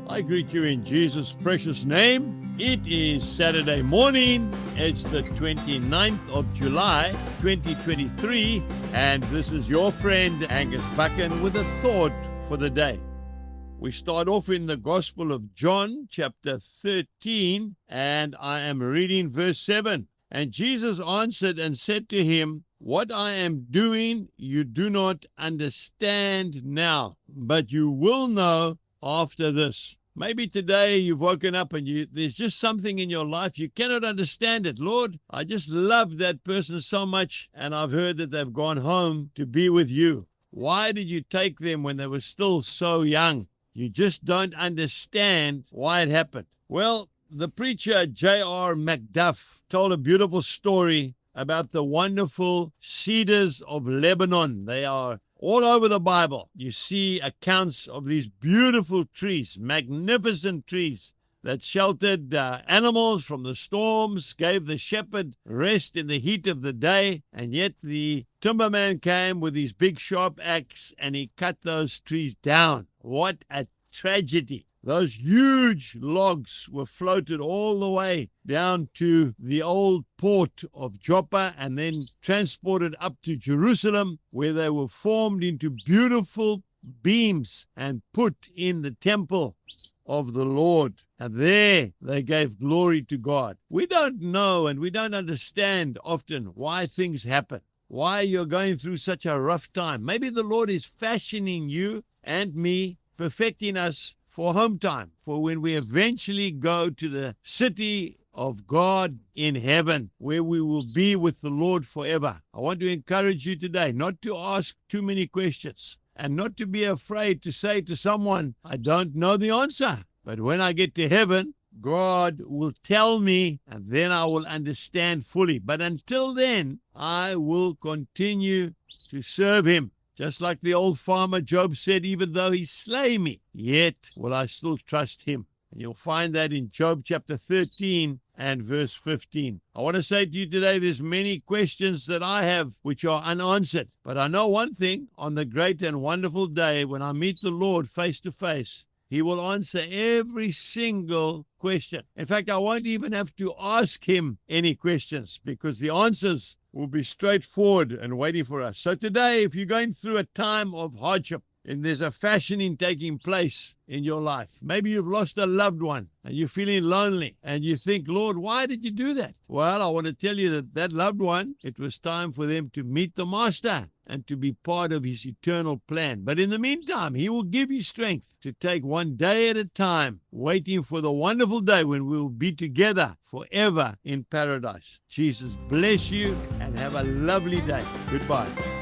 I greet you in Jesus' precious name. It is Saturday morning. It's the 29th of July, 2023, and this is your friend Angus Buchan with a thought for the day. We start off in the Gospel of John, chapter 13, and I am reading verse 7. And Jesus answered and said to him, "What I am doing you do not understand now, but you will know after this." Maybe today you've woken up and there's just something in your life, you cannot understand it. Lord, I just love that person so much, and I've heard that they've gone home to be with you. Why did you take them when they were still so young? You just don't understand why it happened. Well, the preacher J.R. Macduff told a beautiful story about the wonderful cedars of Lebanon. They are all over the Bible. You see accounts of these beautiful trees, magnificent trees that sheltered animals from the storms, gave the shepherd rest in the heat of the day, and yet the timberman came with his big sharp axe and he cut those trees down. What a tragedy. Those huge logs were floated all the way down to the old port of Joppa and then transported up to Jerusalem, where they were formed into beautiful beams and put in the temple of the Lord. And there they gave glory to God. We don't know and we don't understand often why things happen, why you're going through such a rough time. Maybe the Lord is fashioning you and me, perfecting us for home time, for when we eventually go to the city of God in heaven, where we will be with the Lord forever. I want to encourage you today not to ask too many questions and not to be afraid to say to someone, "I don't know the answer, but when I get to heaven, God will tell me and then I will understand fully. But until then, I will continue to serve him." Just like the old farmer Job said, "Even though he slay me, yet will I still trust him." And you'll find that in Job chapter 13 and verse 15. I want to say to you today, there's many questions that I have which are unanswered. But I know one thing, on the great and wonderful day when I meet the Lord face to face, he will answer every single question. In fact, I won't even have to ask him any questions because the answers will be straightforward and waiting for us. So today, if you're going through a time of hardship and there's a fashioning taking place in your life, maybe you've lost a loved one and you're feeling lonely and you think, "Lord, why did you do that?" Well, I want to tell you that that loved one, it was time for them to meet the Master and to be part of his eternal plan. But in the meantime, he will give you strength to take one day at a time, waiting for the wonderful day when we will be together forever in paradise. Jesus bless you and have a lovely day. Goodbye.